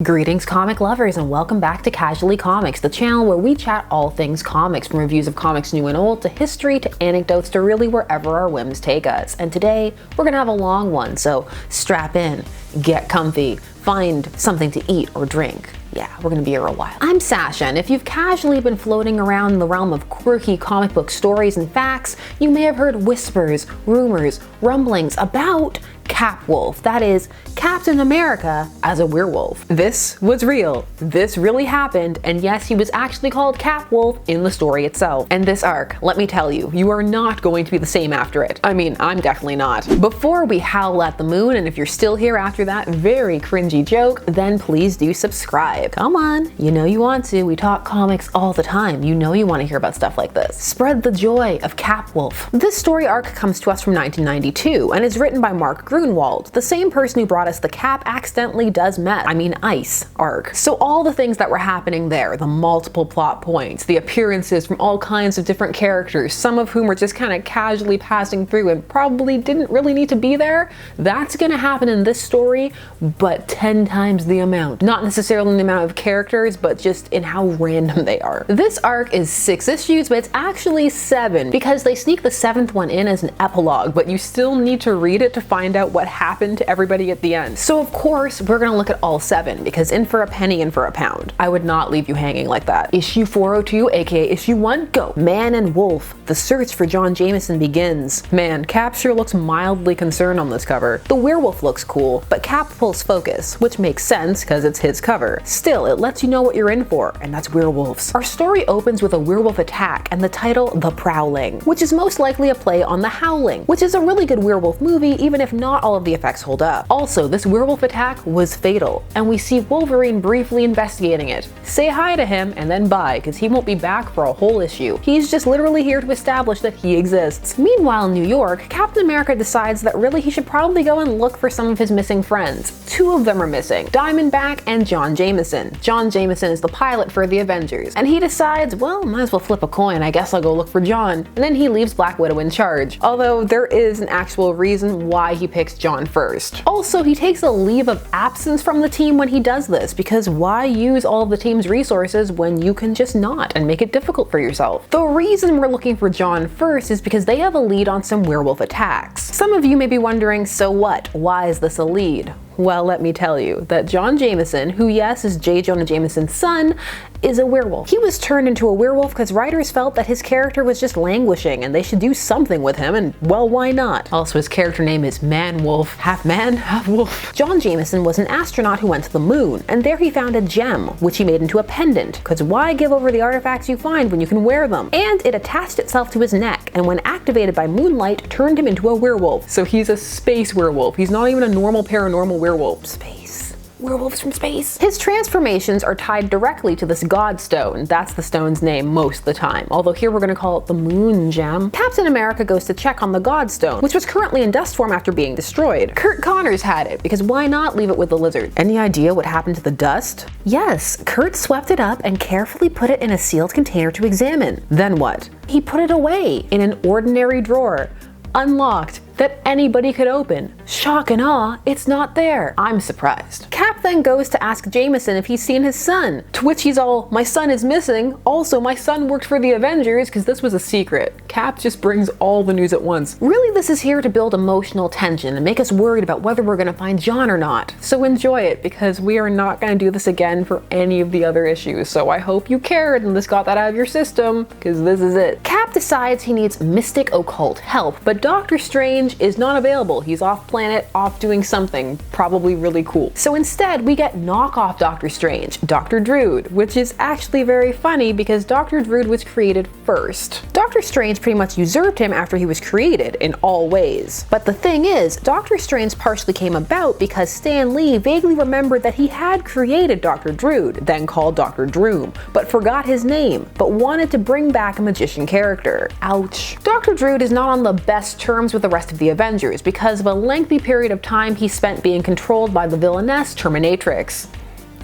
Greetings comic lovers and welcome back to Casually Comics, the channel where we chat all things comics, from reviews of comics new and old to history to anecdotes to really wherever our whims take us. And today we're gonna have a long one, so strap in, get comfy, find something to eat or drink. Yeah, we're gonna be here a while. I'm Sasha, and if you've casually been floating around in the realm of quirky comic book stories and facts, you may have heard whispers, rumors, rumblings about Capwolf, that is, Captain America as a werewolf. This was real. This really happened, and yes, he was actually called Capwolf in the story itself. And this arc, let me tell you, you are not going to be the same after it. I mean, I'm definitely not. Before we howl at the moon, and if you're still here after that very cringy joke, then please do subscribe. Come on, you know you want to. We talk comics all the time. You know you want to hear about stuff like this. Spread the joy of Capwolf. This story arc comes to us from 1992, and is written by Mark Grunwald, the same person who brought us the Cap accidentally does meth, ice arc. So all the things that were happening there, the multiple plot points, the appearances from all kinds of different characters, some of whom were just kind of casually passing through and probably didn't really need to be there, that's gonna happen in this story, but 10 times the amount. Not necessarily in the amount of characters, but just in how random they are. This arc is 6 issues, but it's actually 7, because they sneak the 7th one in as an epilogue, but you still need to read it to find out what happened to everybody at the end. So of course, we're gonna look at all 7, because in for a penny, in for a pound. I would not leave you hanging like that. Issue 402, aka issue 1, go! Man and Wolf, the search for John Jameson begins. Man, Cap sure looks mildly concerned on this cover. The werewolf looks cool, but Cap pulls focus, which makes sense because it's his cover. Still, it lets you know what you're in for, and that's werewolves. Our story opens with a werewolf attack and the title The Prowling, which is most likely a play on The Howling, which is a really good werewolf movie, even if not all of the effects hold up. Also, this werewolf attack was fatal, and we see Wolverine briefly investigating it. Say hi to him and then bye, because he won't be back for a whole issue. He's just literally here to establish that he exists. Meanwhile, in New York, Captain America decides that really he should probably go and look for some of his missing friends. 2 of them are missing, Diamondback and John Jameson. John Jameson is the pilot for the Avengers, and he decides, well, might as well flip a coin, I guess I'll go look for John. And then he leaves Black Widow in charge, although there is an actual reason why he picks John first. Also, he takes a leave of absence from the team when he does this, because why use all of the team's resources when you can just not and make it difficult for yourself? The reason we're looking for John first is because they have a lead on some werewolf attacks. Some of you may be wondering, so what? Why is this a lead? Well, let me tell you that John Jameson, who yes is J. Jonah Jameson's son, is a werewolf. He was turned into a werewolf because writers felt that his character was just languishing and they should do something with him, and well, why not? Also, his character name is Man-Wolf, half man, half wolf. John Jameson was an astronaut who went to the moon, and there he found a gem, which he made into a pendant, because why give over the artifacts you find when you can wear them? And it attached itself to his neck, and when activated by moonlight, turned him into a werewolf. So he's a space werewolf. He's not even a normal paranormal werewolf. Space. Werewolves from space. His transformations are tied directly to this God Stone. That's the stone's name most of the time, although here we're gonna call it the Moon Gem. Captain America goes to check on the God Stone, which was currently in dust form after being destroyed. Kurt Connors had it, because why not leave it with the lizard? Any idea what happened to the dust? Yes, Kurt swept it up and carefully put it in a sealed container to examine. Then what? He put it away in an ordinary drawer, unlocked, that anybody could open. Shock and awe, it's not there. I'm surprised. Cap then goes to ask Jameson if he's seen his son, to which he's all, my son is missing. Also, my son worked for the Avengers, because this was a secret. Cap just brings all the news at once. Really, this is here to build emotional tension and make us worried about whether we're gonna find John or not. So enjoy it, because we are not gonna do this again for any of the other issues. So I hope you cared and just got that out of your system, because this is it. Cap decides he needs mystic occult help, but Doctor Strange is not available. He's off planet, off doing something, probably really cool. So instead, we get knockoff Doctor Strange, Dr. Druid, which is actually very funny because Dr. Druid was created first. Doctor Strange pretty much usurped him after he was created in all ways. But the thing is, Doctor Strange partially came about because Stan Lee vaguely remembered that he had created Dr. Druid, then called Dr. Droom, but forgot his name, but wanted to bring back a magician character. Ouch. Dr. Druid is not on the best terms with the rest of the Avengers because of a lengthy period of time he spent being controlled by the villainess Terminatrix.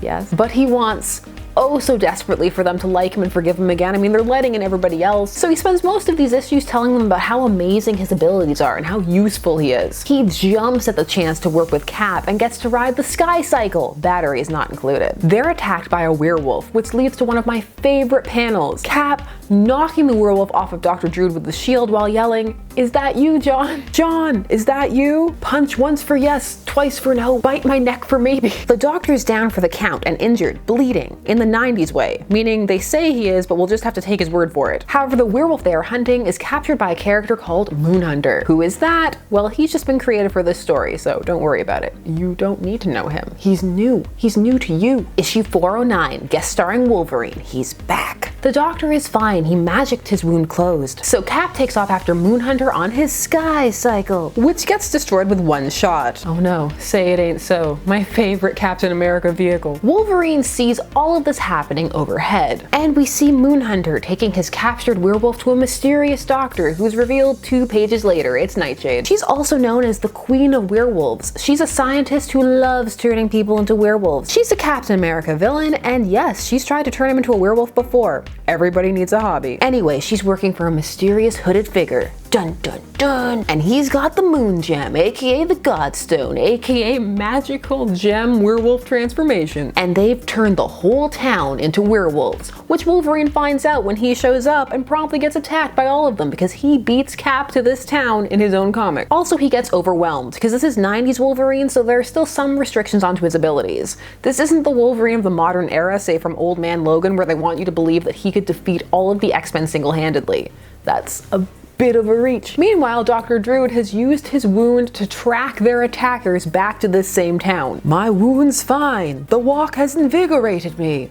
Yes. But he wants oh so desperately for them to like him and forgive him again. I mean, they're letting in everybody else. So he spends most of these issues telling them about how amazing his abilities are and how useful he is. He jumps at the chance to work with Cap and gets to ride the Sky Cycle, batteries not included. They're attacked by a werewolf, which leads to one of my favorite panels. Cap knocking the werewolf off of Dr. Druid with the shield while yelling, "Is that you, John? John, is that you? Punch once for yes, twice for no, bite my neck for maybe." The doctor's down for the count and injured, bleeding, in the 90s way, meaning they say he is, but we'll just have to take his word for it. However, the werewolf they are hunting is captured by a character called Moonhunter. Who is that? Well, he's just been created for this story, so don't worry about it. You don't need to know him. He's new. He's new to you. Issue 409, guest starring Wolverine. He's back. The doctor is fine. He magicked his wound closed. So Cap takes off after Moonhunter on his Sky Cycle, which gets destroyed with one shot. Oh no, say it ain't so. My favorite Captain America vehicle. Wolverine sees all of this happening overhead, and we see Moonhunter taking his captured werewolf to a mysterious doctor who's revealed 2 pages later. It's Nightshade. She's also known as the Queen of Werewolves. She's a scientist who loves turning people into werewolves. She's a Captain America villain, and yes, she's tried to turn him into a werewolf before. Everybody needs a hobby. Anyway, she's working for a mysterious hooded figure. Dun dun dun! And he's got the Moon Gem, aka the Godstone, aka Magical Gem Werewolf Transformation. And they've turned the whole town into werewolves, which Wolverine finds out when he shows up and promptly gets attacked by all of them because he beats Cap to this town in his own comic. Also, he gets overwhelmed because this is 90s Wolverine, so there are still some restrictions onto his abilities. This isn't the Wolverine of the modern era, say from Old Man Logan, where they want you to believe that he could defeat all of the X-Men single-handedly. That's a bit of a reach. Meanwhile, Dr. Druid has used his wound to track their attackers back to this same town. My wound's fine. The walk has invigorated me.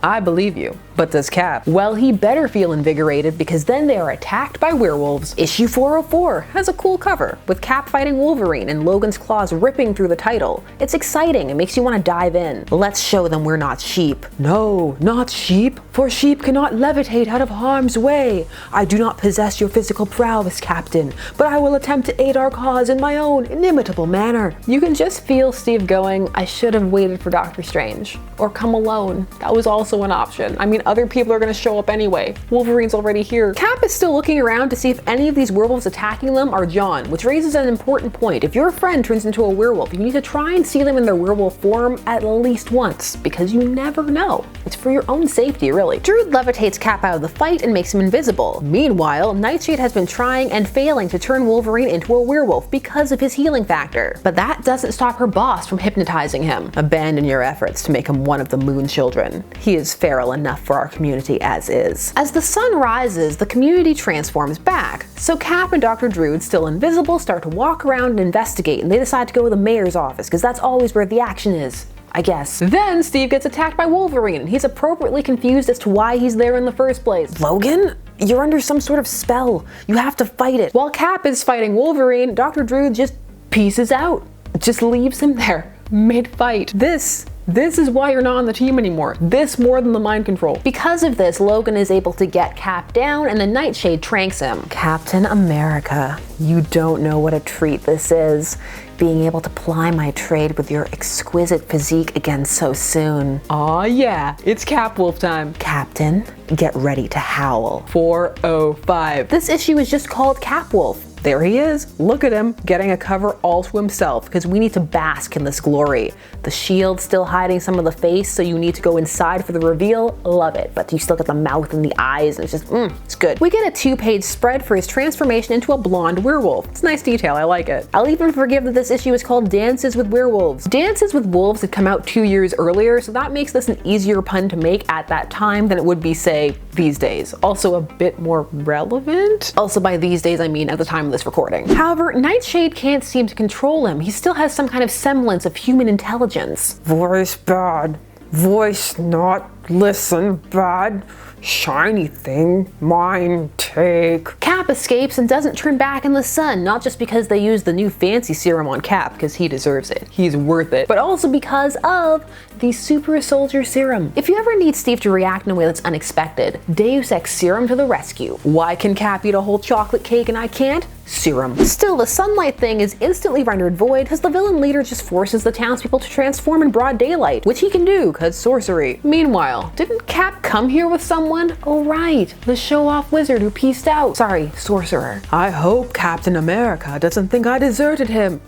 I believe you. But does Cap? Well, he better feel invigorated because then they are attacked by werewolves. Issue 404 has a cool cover with Cap fighting Wolverine and Logan's claws ripping through the title. It's exciting. It makes you want to dive in. Let's show them we're not sheep. No, not sheep, for sheep cannot levitate out of harm's way. I do not possess your physical prowess, Captain, but I will attempt to aid our cause in my own inimitable manner. You can just feel Steve going, I should have waited for Doctor Strange. Or come alone. That was also an option. I mean, other people are going to show up anyway. Wolverine's already here. Cap is still looking around to see if any of these werewolves attacking them are John, which raises an important point. If your friend turns into a werewolf, you need to try and see them in their werewolf form at least once, because you never know. It's for your own safety, really. Druid levitates Cap out of the fight and makes him invisible. Meanwhile, Nightshade has been trying and failing to turn Wolverine into a werewolf because of his healing factor. But that doesn't stop her boss from hypnotizing him. Abandon your efforts to make him one of the Moon Children. He is feral enough for our community as is. As the sun rises, the community transforms back. So Cap and Dr. Druid, still invisible, start to walk around and investigate, and they decide to go to the mayor's office because that's always where the action is, I guess. Then Steve gets attacked by Wolverine, and he's appropriately confused as to why he's there in the first place. Logan? You're under some sort of spell. You have to fight it. While Cap is fighting Wolverine, Dr. Druid just pieces out. Just leaves him there, mid-fight. This is why you're not on the team anymore. This more than the mind control. Because of this, Logan is able to get Cap down and the Nightshade tranks him. Captain America, you don't know what a treat this is. Being able to ply my trade with your exquisite physique again so soon. Aw yeah, it's Capwolf time. Captain, get ready to howl. 405. This issue is just called Capwolf. There he is. Look at him, getting a cover all to himself, because we need to bask in this glory. The shield's still hiding some of the face, so you need to go inside for the reveal. Love it, but you still get the mouth and the eyes, and it's just, it's good. We get a 2-page spread for his transformation into a blonde werewolf. It's nice detail, I like it. I'll even forgive that this issue is called Dances with Werewolves. Dances with Wolves had come out 2 years earlier, so that makes this an easier pun to make at that time than it would be, say, these days. Also a bit more relevant. Also by these days, I mean at the time of this recording. However, Nightshade can't seem to control him. He still has some kind of semblance of human intelligence. Voice bad. Voice not listen bad. Shiny thing, mine take. Cap escapes and doesn't turn back in the sun, not just because they used the new fancy serum on Cap, because he deserves it. He's worth it. But also because of the Super Soldier Serum. If you ever need Steve to react in a way that's unexpected, Deus Ex Serum to the rescue. Why can Cap eat a whole chocolate cake and I can't? serum. Still, the sunlight thing is instantly rendered void because the villain leader just forces the townspeople to transform in broad daylight, which he can do because sorcery. Meanwhile, didn't Cap come here with someone? Oh right, the show-off wizard who pieced out. Sorry, sorcerer. I hope Captain America doesn't think I deserted him.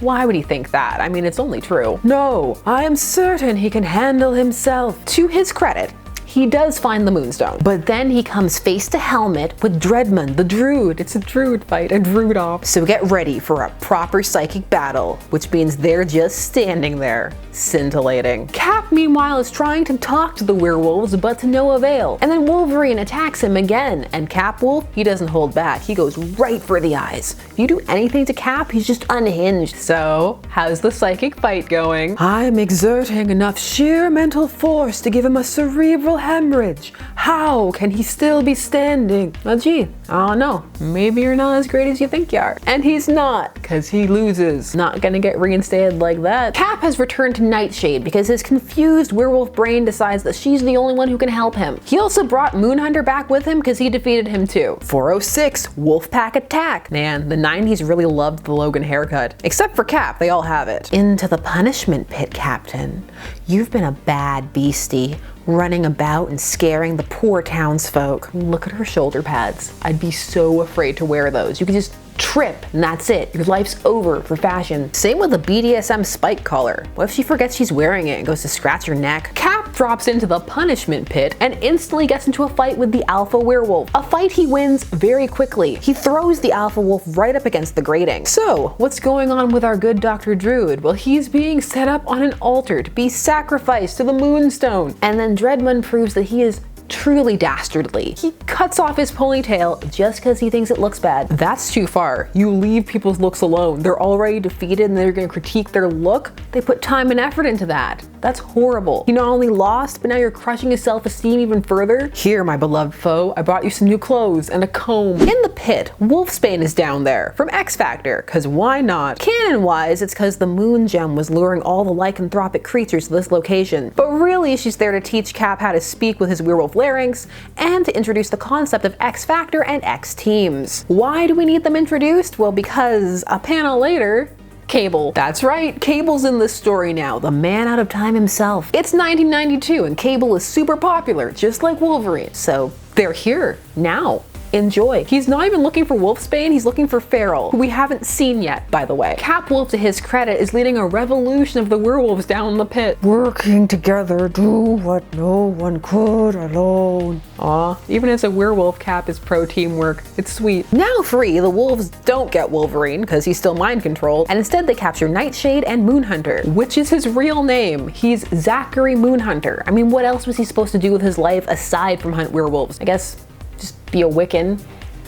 Why would he think that? I mean, it's only true. No, I am certain he can handle himself. To his credit, he does find the Moonstone, but then he comes face to helmet with Dreadman, the Druid. It's a Druid fight, a Druid-off. So get ready for a proper psychic battle, which means they're just standing there, scintillating. Cap, meanwhile, is trying to talk to the werewolves, but to no avail. And then Wolverine attacks him again, and Capwolf, he doesn't hold back. He goes right for the eyes. If you do anything to Cap, he's just unhinged. So, how's the psychic fight going? I'm exerting enough sheer mental force to give him a cerebral hemorrhage. How can he still be standing? Well, gee, I don't know. Maybe you're not as great as you think you are. And he's not, because he loses. Not gonna get reinstated like that. Cap has returned to Nightshade because his confused werewolf brain decides that she's the only one who can help him. He also brought Moonhunter back with him because he defeated him too. 406, Wolfpack attack. Man, the 90s really loved the Logan haircut. Except for Cap, they all have it. Into the punishment pit, Captain. You've been a bad beastie, running about and scaring the poor townsfolk. Look at her shoulder pads. I'd be so afraid to wear those. You could just trip and that's it. Your life's over for fashion. Same with the BDSM spike collar. What if she forgets she's wearing it and goes to scratch her neck? Cap drops into the punishment pit and instantly gets into a fight with the alpha werewolf. A fight he wins very quickly. He throws the alpha wolf right up against the grating. So, what's going on with our good Dr. Druid? Well, he's being set up on an altar to be sacrificed to the Moonstone. And then Dreadman proves that he is truly dastardly. He cuts off his ponytail just because he thinks it looks bad. That's too far. You leave people's looks alone. They're already defeated and they're gonna critique their look. They put time and effort into that. That's horrible. You not only lost, but now you're crushing his self-esteem even further. Here, my beloved foe, I brought you some new clothes and a comb. In the pit, Wolfsbane is down there from X Factor, cause why not? Canon-wise, it's cause the Moon Gem was luring all the lycanthropic creatures to this location. But really, she's there to teach Cap how to speak with his werewolf larynx and to introduce the concept of X Factor and X Teams. Why do we need them introduced? Well, because a panel later, Cable. That's right, Cable's in this story now, the man out of time himself. It's 1992 and Cable is super popular, just like Wolverine. So they're here now. Enjoy. He's not even looking for Wolfsbane, he's looking for Feral, who we haven't seen yet, by the way. Capwolf, to his credit, is leading a revolution of the werewolves down in the pit. Working together, do what no one could alone. Aw, even as a werewolf, Cap is pro teamwork. It's sweet. Now free, the wolves don't get Wolverine, because he's still mind controlled, and instead they capture Nightshade and Moonhunter, which is his real name. He's Zachary Moonhunter. I mean, what else was he supposed to do with his life aside from hunt werewolves? I guess just be a Wiccan.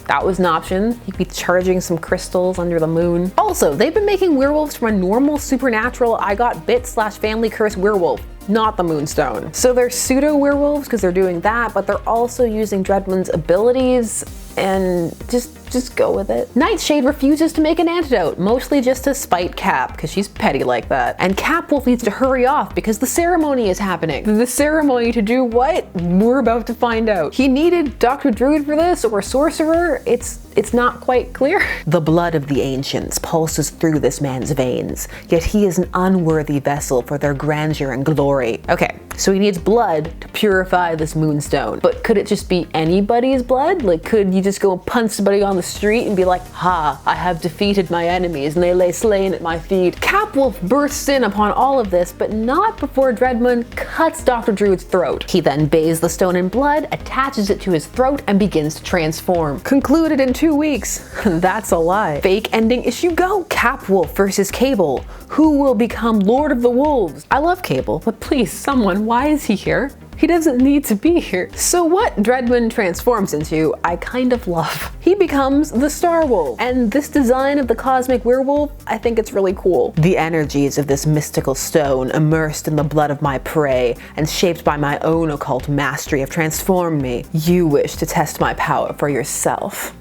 That was an option. He could be charging some crystals under the moon. Also, they've been making werewolves from a normal supernatural I got bit / family curse werewolf, not the Moonstone. So they're pseudo werewolves because they're doing that, but they're also using Dreadman's abilities and just go with it. Nightshade refuses to make an antidote, mostly just to spite Cap, because she's petty like that. And Capwolf needs to hurry off because the ceremony is happening. The ceremony to do what? We're about to find out. He needed Dr. Druid for this, or Sorcerer? It's not quite clear. The blood of the ancients pulses through this man's veins, yet he is an unworthy vessel for their grandeur and glory. Okay, so he needs blood to purify this Moonstone. But could it just be anybody's blood? Like, could you just go and punch somebody on the street and be like, ha, I have defeated my enemies and they lay slain at my feet? Capwolf bursts in upon all of this, but not before Dreadman cuts Dr. Druid's throat. He then bathes the stone in blood, attaches it to his throat, and begins to transform. Concluded in 2 weeks. That's a lie. Fake ending issue go. Capwolf versus Cable. Who will become Lord of the Wolves? I love Cable, but please, someone, why is he here? He doesn't need to be here. So what Dreadman transforms into, I kind of love. He becomes the Star Wolf. And this design of the cosmic werewolf, I think it's really cool. The energies of this mystical stone, immersed in the blood of my prey and shaped by my own occult mastery, have transformed me. You wish to test my power for yourself.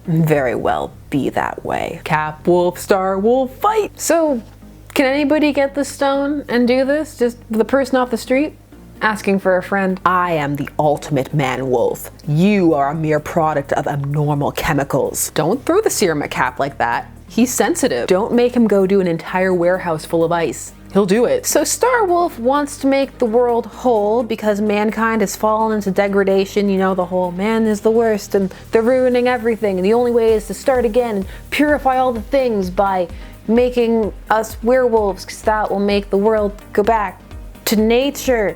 Very well, be that way. Capwolf, Star Wolf, fight! So, can anybody get the stone and do this? Just the person off the street? asking for a friend. I am the ultimate man-wolf. You are a mere product of abnormal chemicals. Don't throw the serum at Cap like that. He's sensitive. Don't make him go do an entire warehouse full of ice. He'll do it. So Starwolf wants to make the world whole because mankind has fallen into degradation. You know, the whole man is the worst and they're ruining everything. And the only way is to start again and purify all the things by making us werewolves, because that will make the world go back to nature.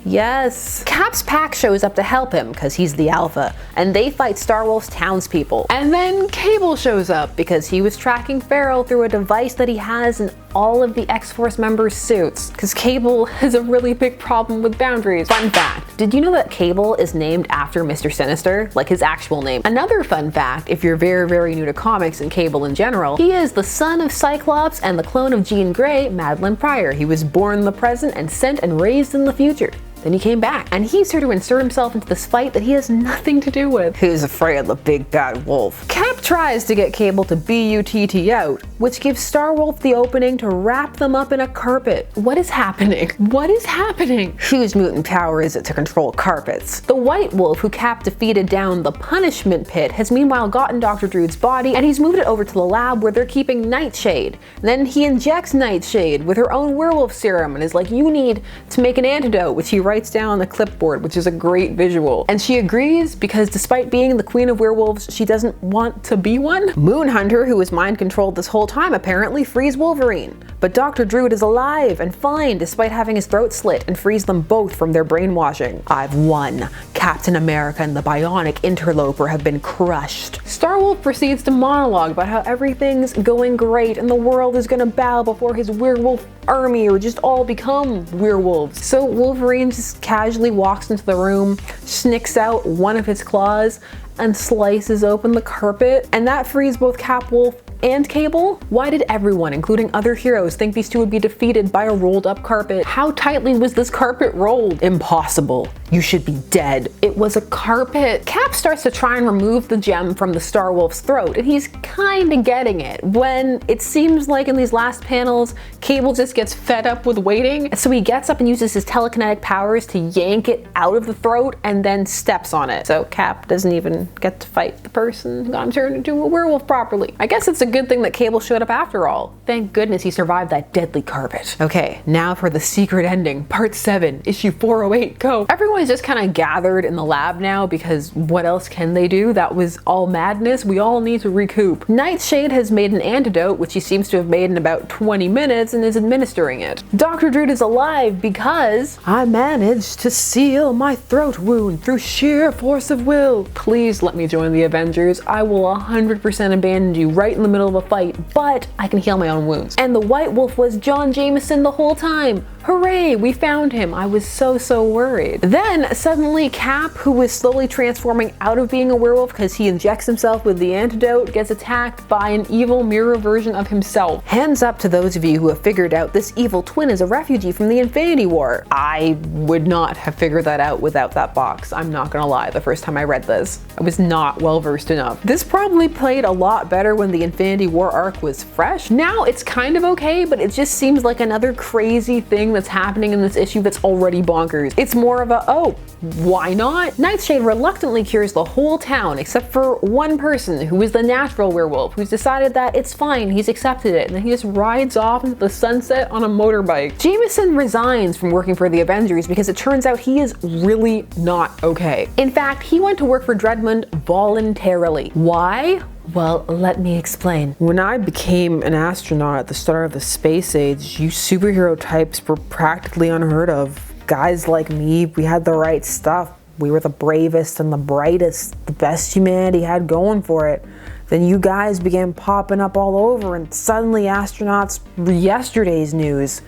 Yes. Cap's pack shows up to help him because he's the alpha, and they fight Starwolf's townspeople. And then Cable shows up because he was tracking Feral through a device that he has in all of the X-Force members' suits, because Cable has a really big problem with boundaries. Fun fact, did you know that Cable is named after Mr. Sinister, like his actual name? Another fun fact, if you're very new to comics and Cable in general, he is the son of Cyclops and the clone of Jean Grey, Madeline Pryor. He was born in the present and sent and raised in the future. Then he came back, and he's here to insert himself into this fight that he has nothing to do with. Who's afraid of the big bad wolf? Cap tries to get Cable to BUTT out, which gives Starwolf the opening to wrap them up in a carpet. What is happening? What is happening? Whose mutant power is it to control carpets? The White Wolf, who Cap defeated down the punishment pit, has meanwhile gotten Dr. Druid's body, and he's moved it over to the lab where they're keeping Nightshade. Then he injects Nightshade with her own werewolf serum and is like, you need to make an antidote, which he writes down on the clipboard, which is a great visual. And she agrees because despite being the queen of werewolves, she doesn't want to be one. Moonhunter, who was mind controlled this whole time, apparently frees Wolverine. But Dr. Druid is alive and fine despite having his throat slit, and frees them both from their brainwashing. I've won. Captain America and the Bionic Interloper have been crushed. Starwolf proceeds to monologue about how everything's going great and the world is gonna bow before his werewolf army or just all become werewolves. So Wolverine just casually walks into the room, snicks out one of his claws, and slices open the carpet, and that frees both Capwolf and Cable. Why did everyone, including other heroes, think these two would be defeated by a rolled up carpet? How tightly was this carpet rolled? Impossible. You should be dead. It was a carpet. Cap starts to try and remove the gem from the Starwolf's throat, and he's kinda getting it, when it seems like in these last panels, Cable just gets fed up with waiting, so he gets up and uses his telekinetic powers to yank it out of the throat and then steps on it. So Cap doesn't even get to fight the person who got him turned into a werewolf properly. I guess it's a good thing that Cable showed up after all. Thank goodness he survived that deadly carpet. Okay, now for the secret ending, part 7, issue 408, go. Everyone's just kind of gathered in the lab now because what else can they do? That was all madness. We all need to recoup. Nightshade has made an antidote, which he seems to have made in about 20 minutes, and is administering it. Dr. Druid is alive because I managed to seal my throat wound through sheer force of will. Please let me join the Avengers. I will 100% abandon you right in the middle of a fight, but I can heal my own wounds. And the White Wolf was John Jameson the whole time. Hooray, we found him. I was so worried. Then suddenly Cap, who was slowly transforming out of being a werewolf because he injects himself with the antidote, gets attacked by an evil mirror version of himself. Hands up to those of you who have figured out this evil twin is a refugee from the Infinity War. I would not have figured that out without that box. I'm not gonna lie, the first time I read this, I was not well versed enough. This probably played a lot better when the Infinity War arc was fresh. Now it's kind of okay, but it just seems like another crazy thing that's happening in this issue that's already bonkers. It's more of a, oh, why not? Nightshade reluctantly cures the whole town except for one person who is the natural werewolf, who's decided that it's fine, he's accepted it, and then he just rides off into the sunset on a motorbike. Jameson resigns from working for the Avengers because it turns out he is really not okay. In fact, he went to work for Dreadmond voluntarily. Why? Well, let me explain. When I became an astronaut at the start of the space age, you superhero types were practically unheard of. Guys like me, we had the right stuff. We were the bravest and the brightest, the best humanity had going for it. Then you guys began popping up all over, and suddenly astronauts were yesterday's news.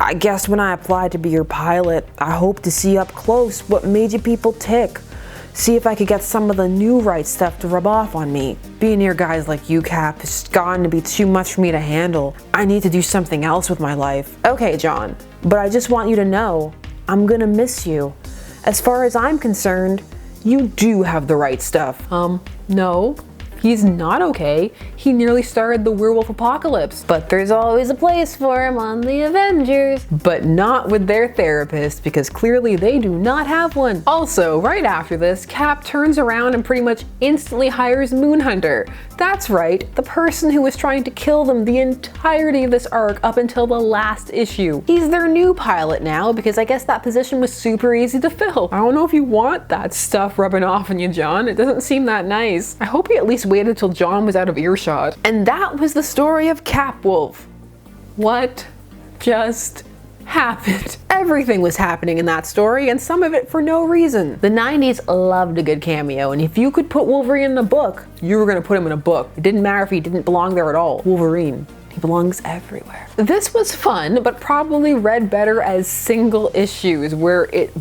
I guess when I applied to be your pilot, I hoped to see up close what made you people tick. See if I could get some of the new right stuff to rub off on me. Being near guys like you, Cap, has gotten to be too much for me to handle. I need to do something else with my life. Okay, John, but I just want you to know, I'm gonna miss you. As far as I'm concerned, you do have the right stuff. No. He's not okay. He nearly started the werewolf apocalypse. But there's always a place for him on the Avengers. But not with their therapist, because clearly they do not have one. Also, right after this, Cap turns around and pretty much instantly hires Moonhunter. That's right, the person who was trying to kill them the entirety of this arc up until the last issue. He's their new pilot now, because I guess that position was super easy to fill. I don't know if you want that stuff rubbing off on you, John. It doesn't seem that nice. I hope he at least waited till John was out of earshot. And that was the story of Capwolf. What just happened? Everything was happening in that story, and some of it for no reason. The 90s loved a good cameo, and if you could put Wolverine in a book, you were gonna put him in a book. It didn't matter if he didn't belong there at all. Wolverine, he belongs everywhere. This was fun, but probably read better as single issues where it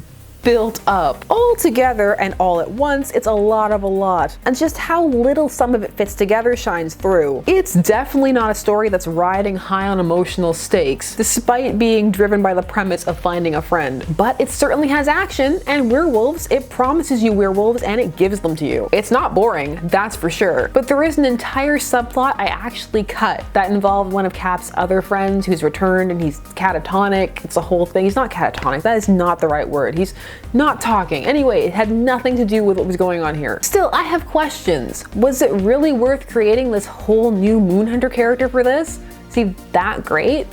built up. All together and all at once, it's a lot of a lot. And just how little some of it fits together shines through. It's definitely not a story that's riding high on emotional stakes, despite being driven by the premise of finding a friend. But it certainly has action and werewolves. It promises you werewolves and it gives them to you. It's not boring, that's for sure. But there is an entire subplot I actually cut that involved one of Cap's other friends who's returned, and he's catatonic. It's a whole thing. He's not catatonic, that is not the right word. He's not talking. Anyway, it had nothing to do with what was going on here. Still, I have questions. Was it really worth creating this whole new Moonhunter character for this? Is he that great?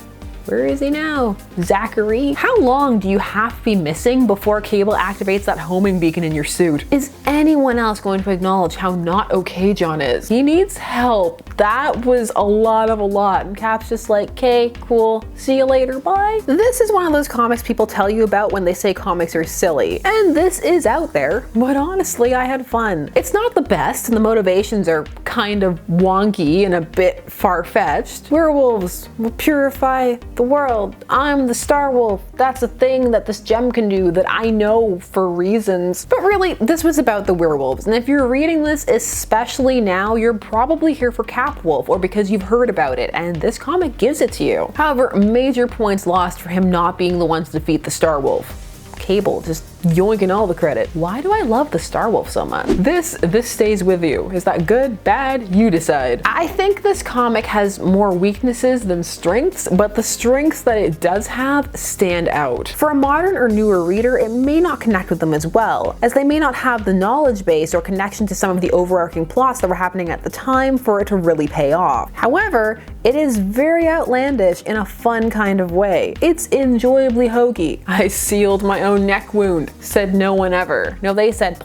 Where is he now? Zachary? How long do you have to be missing before Cable activates that homing beacon in your suit? Is anyone else going to acknowledge how not okay John is? He needs help. That was a lot of a lot. And Cap's just like, okay, cool, see you later, bye. This is one of those comics people tell you about when they say comics are silly. And this is out there, but honestly, I had fun. It's not the best, and the motivations are kind of wonky and a bit far-fetched. Werewolves will purify the world. I'm the Star Wolf. That's a thing that this gem can do that I know for reasons. But really, this was about the werewolves. And if you're reading this, especially now, you're probably here for Capwolf or because you've heard about it, and this comic gives it to you. However, major points lost for him not being the one to defeat the Star Wolf. Cable just yoinking all the credit. Why do I love the Star Wolf so much? This stays with you. Is that good, bad? You decide. I think this comic has more weaknesses than strengths, but the strengths that it does have stand out. For a modern or newer reader, it may not connect with them as well, as they may not have the knowledge base or connection to some of the overarching plots that were happening at the time for it to really pay off. However, it is very outlandish in a fun kind of way. It's enjoyably hokey. I sealed my own neck wound. Said no one ever. No, they said.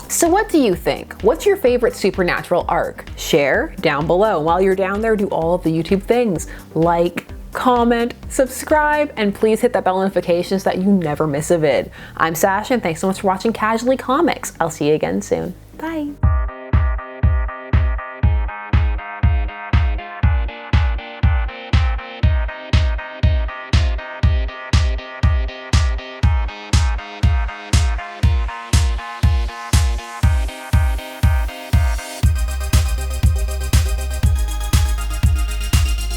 So what do you think? What's your favorite supernatural arc? Share down below. While you're down there, do all of the YouTube things. Like, comment, subscribe, and please hit that bell notification so that you never miss a vid. I'm Sasha, and thanks so much for watching Casually Comics. I'll see you again soon. Bye.